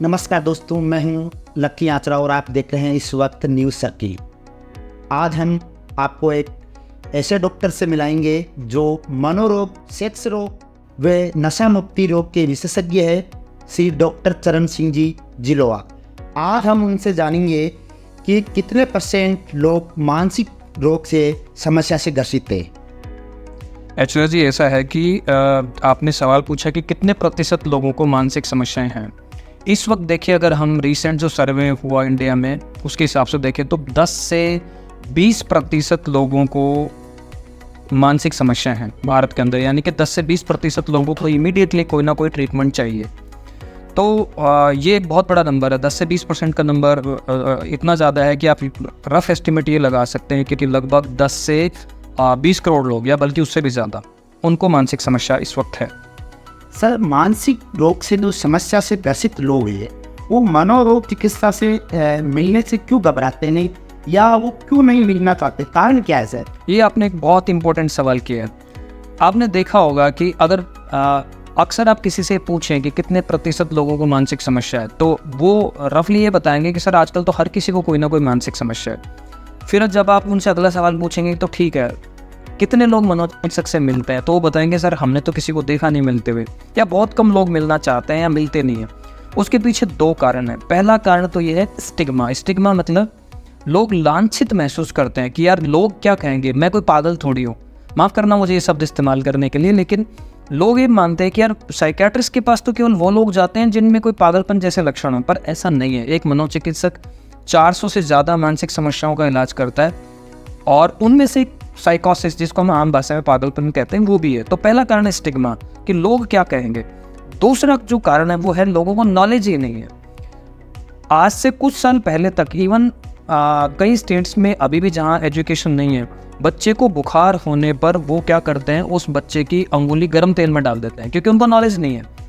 नमस्कार दोस्तों, मैं हूं लक्की आचरा और आप देख रहे हैं इस वक्त न्यूज़ सर्किल। आज हम आपको एक ऐसे डॉक्टर से मिलाएंगे जो मनोरोग, सेक्स रोग व नशा मुक्ति रोग के विशेषज्ञ है, श्री डॉक्टर चरण सिंह जी जिलोआ। आज हम उनसे जानेंगे कि कितने % लोग मानसिक रोग से समस्या से ग्रसित है। एक्चुअली जी ऐसा है कि आपने सवाल पूछा कि कितने प्रतिशत लोगों को मानसिक समस्याएं हैं। इस वक्त देखिए, अगर हम रिसेंट जो सर्वे हुआ इंडिया में उसके हिसाब से देखें तो 10 से 20% लोगों को मानसिक समस्या हैं भारत के अंदर, यानी कि 10 से 20% लोगों को इमीडिएटली कोई ना कोई ट्रीटमेंट चाहिए। तो ये एक बहुत बड़ा नंबर है। 10 से 20% का नंबर इतना ज़्यादा है कि आप रफ एस्टिमेट ये लगा सकते हैं कि लगभग 10 से 20 करोड़ लोग या बल्कि उससे भी ज़्यादा उनको मानसिक समस्या इस वक्त है। सर, मानसिक रोग से जो समस्या से ग्रसित लोग हैं वो मनोरोग चिकित्सा से मिलने से क्यों घबराते नहीं या वो क्यों नहीं मिलना चाहते? कारण क्या है सर? ये आपने एक बहुत इंपॉर्टेंट सवाल किया है। आपने देखा होगा कि अगर अक्सर आप किसी से पूछें कि कितने प्रतिशत लोगों को मानसिक समस्या है, तो वो रफली ये बताएंगे कि सर आजकल तो हर किसी को कोई ना कोई मानसिक समस्या है। फिर जब आप उनसे अगला सवाल पूछेंगे तो ठीक है, कितने लोग मनोचिकित्सक से मिलते हैं, तो वो बताएंगे सर हमने तो किसी को देखा नहीं मिलते हुए, या बहुत कम लोग मिलना चाहते हैं या मिलते नहीं हैं। उसके पीछे 2 कारण हैं। पहला कारण तो ये है स्टिग्मा। स्टिग्मा मतलब लोग लांछित महसूस करते हैं कि यार लोग क्या कहेंगे, मैं कोई पागल थोड़ी हूँ। माफ़ करना मुझे ये शब्द इस्तेमाल करने के लिए, लेकिन लोग ये मानते हैं कि यार साइकियाट्रिस्ट के पास तो केवल वो लोग जाते हैं जिनमें कोई पागलपन जैसे लक्षण हो, पर ऐसा नहीं है। एक मनोचिकित्सक 400 से ज़्यादा मानसिक समस्याओं का इलाज करता है और उनमें से साइकोसिस, जिसको हम आम भाषा में पागलपन कहते हैं, वो भी है। तो पहला कारण है स्टिग्मा कि लोग क्या कहेंगे। दूसरा जो कारण है वो है लोगों को नॉलेज ही नहीं है। आज से कुछ साल पहले तक इवन कई स्टेट्स में अभी भी जहाँ एजुकेशन नहीं है, बच्चे को बुखार होने पर वो क्या करते हैं, उस बच्चे की अंगुली गर्म तेल में डाल देते हैं क्योंकि उनको नॉलेज नहीं है।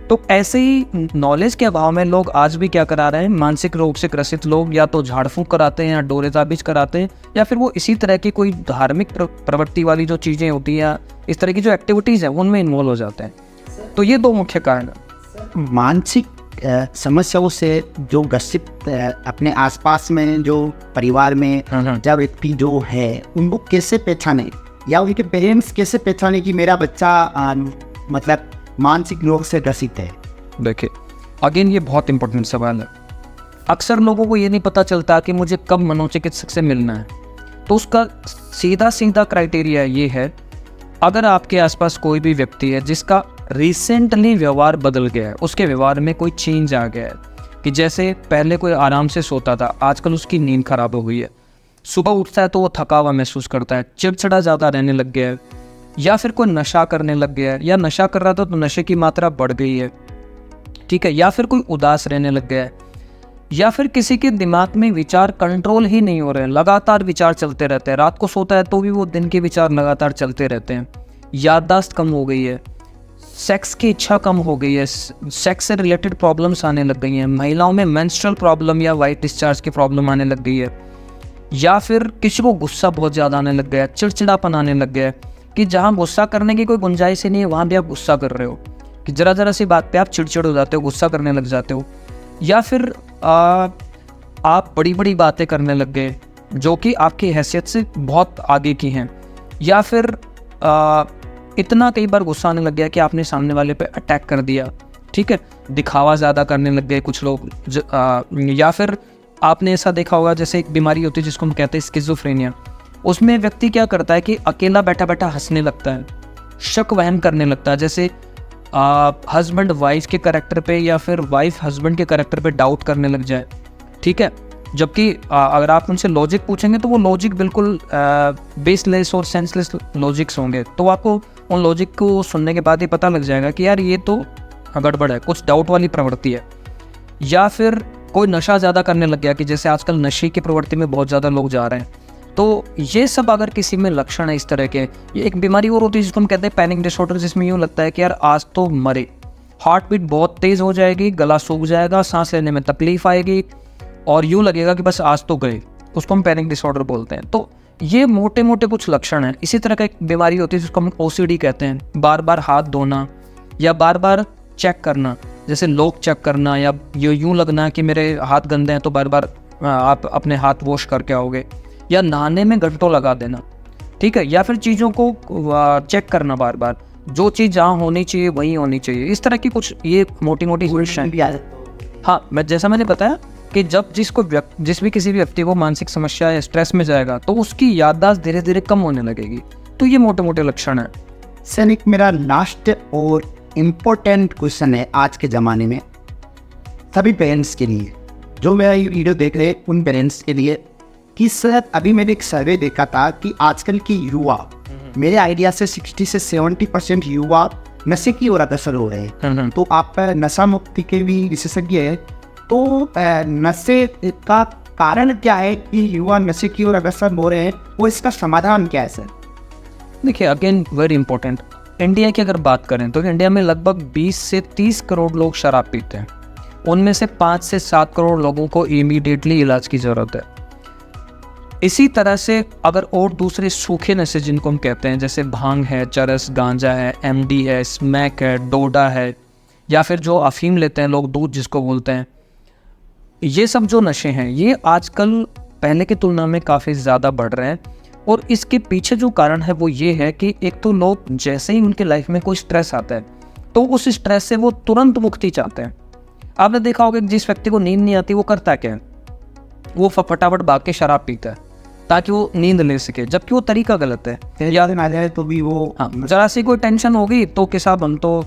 तो ऐसे ही नॉलेज के अभाव में लोग आज भी क्या करा रहे हैं, मानसिक रोग से ग्रसित लोग या तो झाड़ फूंक कराते हैं या डोरे ताबीज कराते हैं, या फिर वो इसी तरह की कोई धार्मिक प्रवृत्ति वाली जो चीज़ें होती हैं, इस तरह की जो एक्टिविटीज़ हैं उनमें इन्वॉल्व हो जाते हैं। तो ये 2 मुख्य कारण हैं। मानसिक समस्याओं से जो ग्रसित अपने आसपास में जो परिवार में जब व्यक्ति जो है उनको कैसे पहचाने या उनके पेरेंट्स कैसे पहचाने कि मेरा बच्चा मतलब मानसिक रोग से ग्रसित है? देखिए, अगेन ये बहुत इंपॉर्टेंट सवाल है। अक्सर लोगों को ये नहीं पता चलता कि मुझे कब मनोचिकित्सक से मिलना है। तो उसका सीधा क्राइटेरिया ये है, अगर आपके आसपास कोई भी व्यक्ति है जिसका रिसेंटली व्यवहार बदल गया है, उसके व्यवहार में कोई चेंज आ गया है, कि जैसे पहले कोई आराम से सोता था, आजकल उसकी नींद खराब हो गई है, सुबह उठता है तो वो थका हुआ महसूस करता है, चिड़चिड़ा ज़्यादा रहने लग गया है, या फिर कोई नशा करने लग गया है, या नशा कर रहा था तो नशे की मात्रा बढ़ गई है, ठीक है, या फिर कोई उदास रहने लग गया है, या फिर किसी के दिमाग में विचार कंट्रोल ही नहीं हो रहे हैं, लगातार विचार चलते रहते हैं, रात को सोता है तो भी वो दिन के विचार लगातार चलते रहते हैं, याददाश्त कम हो गई है, सेक्स की इच्छा कम हो गई है, सेक्स से रिलेटेड प्रॉब्लम्स आने लग गई हैं, महिलाओं में मेंस्ट्रुअल प्रॉब्लम या वाइट डिस्चार्ज की प्रॉब्लम आने लग गई है, या फिर किसी को गुस्सा बहुत ज़्यादा आने लग गया है, चिड़चिड़ापन आने लग गया है, कि जहाँ गुस्सा करने की कोई गुंजाइश ही नहीं है वहाँ भी आप गुस्सा कर रहे हो, कि ज़रा सी बात पे आप चिड़चिड़ हो जाते हो, गुस्सा करने लग जाते हो, या फिर आप बड़ी बड़ी बातें करने लग गए जो कि आपकी हैसियत से बहुत आगे की हैं, या फिर इतना कई बार गुस्सा आने लग गया कि आपने सामने वाले पे अटैक कर दिया, ठीक है, दिखावा ज़्यादा करने लग गए कुछ लोग, या फिर आपने ऐसा देखा होगा जैसे एक बीमारी होती है जिसको हम कहते हैं स्किज़ोफ्रेनिया। उसमें व्यक्ति क्या करता है कि अकेला बैठा बैठा हंसने लगता है, शक वहम करने लगता है, जैसे हस्बैंड वाइफ के कैरेक्टर पे या फिर वाइफ हस्बैंड के कैरेक्टर पे डाउट करने लग जाए, ठीक है। जबकि अगर आप उनसे लॉजिक पूछेंगे तो वो लॉजिक बिल्कुल बेसलेस और सेंसलेस लॉजिक्स होंगे, तो आपको उन लॉजिक को सुनने के बाद ही पता लग जाएगा कि यार ये तो गड़बड़ है, कुछ डाउट वाली प्रवृत्ति है। या फिर कोई नशा ज़्यादा करने लग गया, कि जैसे आजकल नशे की प्रवृत्ति में बहुत ज़्यादा लोग जा रहे हैं, तो ये सब अगर किसी में लक्षण है इस तरह के, ये एक बीमारी और होती है जिसको हम कहते हैं पैनिक डिसऑर्डर, जिसमें यूँ लगता है कि यार आज तो मरे, हार्ट बीट बहुत तेज़ हो जाएगी, गला सूख जाएगा, सांस लेने में तकलीफ आएगी और यूँ लगेगा कि बस आज तो गए, उसको हम पैनिक डिसऑर्डर बोलते हैं। तो ये मोटे मोटे कुछ लक्षण हैं। इसी तरह का एक बीमारी होती है जिसको हम OCD कहते हैं, बार बार हाथ धोना या बार बार चेक करना जैसे लोग चेक करना या यूँ लगना कि मेरे हाथ गंदे हैं तो बार बार आप अपने हाथ वॉश करके आओगे, या नहाने में घंटों लगा देना, ठीक है, या फिर चीज़ों को चेक करना बार बार, जो चीज़ जहाँ होनी चाहिए वहीं होनी चाहिए, इस तरह की कुछ ये मोटी मोटी हैं। हाँ, जैसा मैंने बताया कि जब जिस भी किसी भी व्यक्ति को मानसिक समस्या या स्ट्रेस में जाएगा तो उसकी याददाश्त धीरे धीरे कम होने लगेगी। तो ये मोटे मोटे लक्षण हैं। सर, एक मेरा लास्ट और इम्पोर्टेंट क्वेश्चन है आज के ज़माने में सभी पेरेंट्स के लिए, जो मेरा ये वीडियो देख रहे हैं उन पेरेंट्स के लिए, कि सर अभी मैंने एक सर्वे देखा था कि आजकल की युवा, मेरे आइडिया से 60 से 70% युवा नशे की ओर अग्रसर हो रहे हैं। तो आप नशा मुक्ति के भी विशेषज्ञ हैं, तो नशे का कारण क्या है कि युवा नशे की ओर अग्रसर हो रहे हैं, वो इसका समाधान क्या है सर? देखिए, अगेन वेरी इंपॉर्टेंट, इंडिया की अगर बात करें तो इंडिया में लगभग 20 से 30 करोड़ लोग शराब पीते हैं। उनमें से 5 से 7 करोड़ लोगों को इमीडिएटली इलाज की ज़रूरत है। इसी तरह से अगर और दूसरे सूखे नशे जिनको हम कहते हैं, जैसे भांग है, चरस, गांजा है, एमडी है, स्मैक है, डोडा है, या फिर जो अफीम लेते हैं लोग, दूध जिसको बोलते हैं, ये सब जो नशे हैं ये आजकल पहले की तुलना में काफ़ी ज़्यादा बढ़ रहे हैं। और इसके पीछे जो कारण है वो ये है कि एक तो लोग जैसे ही उनके लाइफ में कोई स्ट्रेस आता है तो उस स्ट्रेस से वो तुरंत मुक्ति चाहते हैं। आपने देखा होगा कि जिस व्यक्ति को नींद नहीं आती वो करता क्या है, वो फटाफट भाग के शराब पीता है ताकि वो नींद ले सके, जबकि वो तरीका गलत है। याद आ जाए तो भी वो जरा सी कोई टेंशन होगी तो किसाब हम तो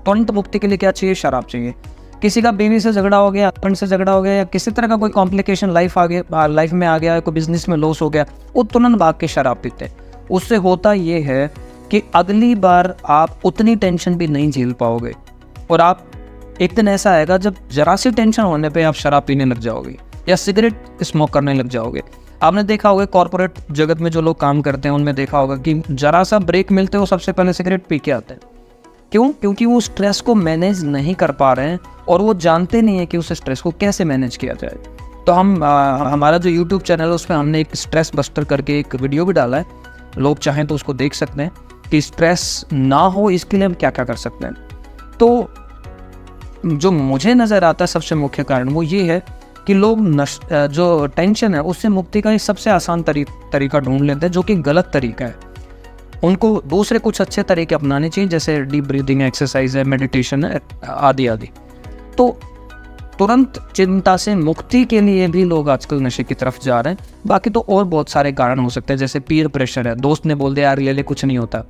तुरंत मुक्ति के लिए क्या चाहिए, शराब चाहिए। किसी का बीवी से झगड़ा हो गया, हस्बैंड से झगड़ा हो गया, या किसी तरह का कोई कॉम्प्लिकेशन लाइफ में आ गया, कोई बिजनेस में लॉस हो गया, वो तुरंत भाग के शराब पीते। उससे होता ये है कि अगली बार आप उतनी टेंशन भी नहीं झेल पाओगे, और आप एक दिन ऐसा आएगा जब जरा सी टेंशन होने पे आप शराब पीने लग जाओगे या सिगरेट स्मोक करने लग जाओगे। आपने देखा होगा कॉर्पोरेट जगत में जो लोग काम करते हैं उनमें देखा होगा कि जरा सा ब्रेक मिलते हो सबसे पहले सिगरेट पी के आते हैं। क्यों? क्योंकि वो स्ट्रेस को मैनेज नहीं कर पा रहे हैं और वो जानते नहीं है कि उस स्ट्रेस को कैसे मैनेज किया जाए। तो हमारा जो यूट्यूब चैनल है उसमें हमने एक स्ट्रेस बस्टर करके एक वीडियो भी डाला है, लोग चाहें तो उसको देख सकते हैं कि स्ट्रेस ना हो इसके लिए हम क्या क्या कर सकते हैं। तो जो मुझे नज़र आता है सबसे मुख्य कारण वो ये है कि लोग जो टेंशन है उससे मुक्ति का एक सबसे आसान तरीका ढूंढ लेते हैं, जो कि गलत तरीका है। उनको दूसरे कुछ अच्छे तरीके अपनाने चाहिए, जैसे डीप ब्रीदिंग एक्सरसाइज है, मेडिटेशन है, आदि आदि। तो तुरंत चिंता से मुक्ति के लिए भी लोग आजकल नशे की तरफ जा रहे हैं। बाकी तो और बहुत सारे कारण हो सकते हैं, जैसे पीयर प्रेशर है, दोस्त ने बोल दिया यार ले ले कुछ नहीं होता,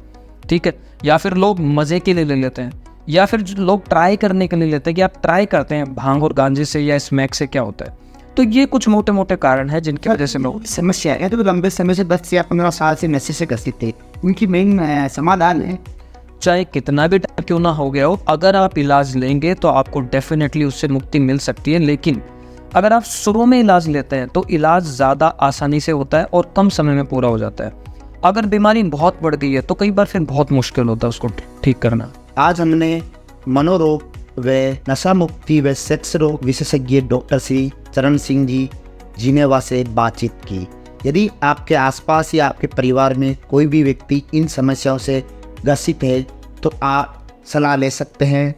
ठीक है, या फिर लोग मज़े के लिए ले लेते हैं, या फिर लोग ट्राई करने के लिए लेते हैं कि आप ट्राई करते हैं भांग और गांजे से या स्मैक से क्या होता है। तो ये कुछ मोटे मोटे कारण है जिनकी वजह से लोग समस्या है। तो लंबे समय से 10 या 15 साल से नशे से ग्रसित थे, उनकी मेन समाधान है, चाहे कितना भी टाइम क्यों ना हो गया हो, अगर आप इलाज लेंगे तो आपको डेफिनेटली उससे मुक्ति मिल सकती है। लेकिन अगर आप शुरू में इलाज लेते हैं तो इलाज ज़्यादा आसानी से होता है और कम समय में पूरा हो जाता है। अगर बीमारी बहुत बढ़ गई है तो कई बार फिर बहुत मुश्किल होता है उसको ठीक करना। आज हमने मनोरोग व नशा मुक्ति व सेक्स रोग विशेषज्ञ डॉक्टर श्री चरण सिंह जी जिनेवा से बातचीत की। यदि आपके आसपास या आपके परिवार में कोई भी व्यक्ति इन समस्याओं से ग्रसित है तो आप सलाह ले सकते हैं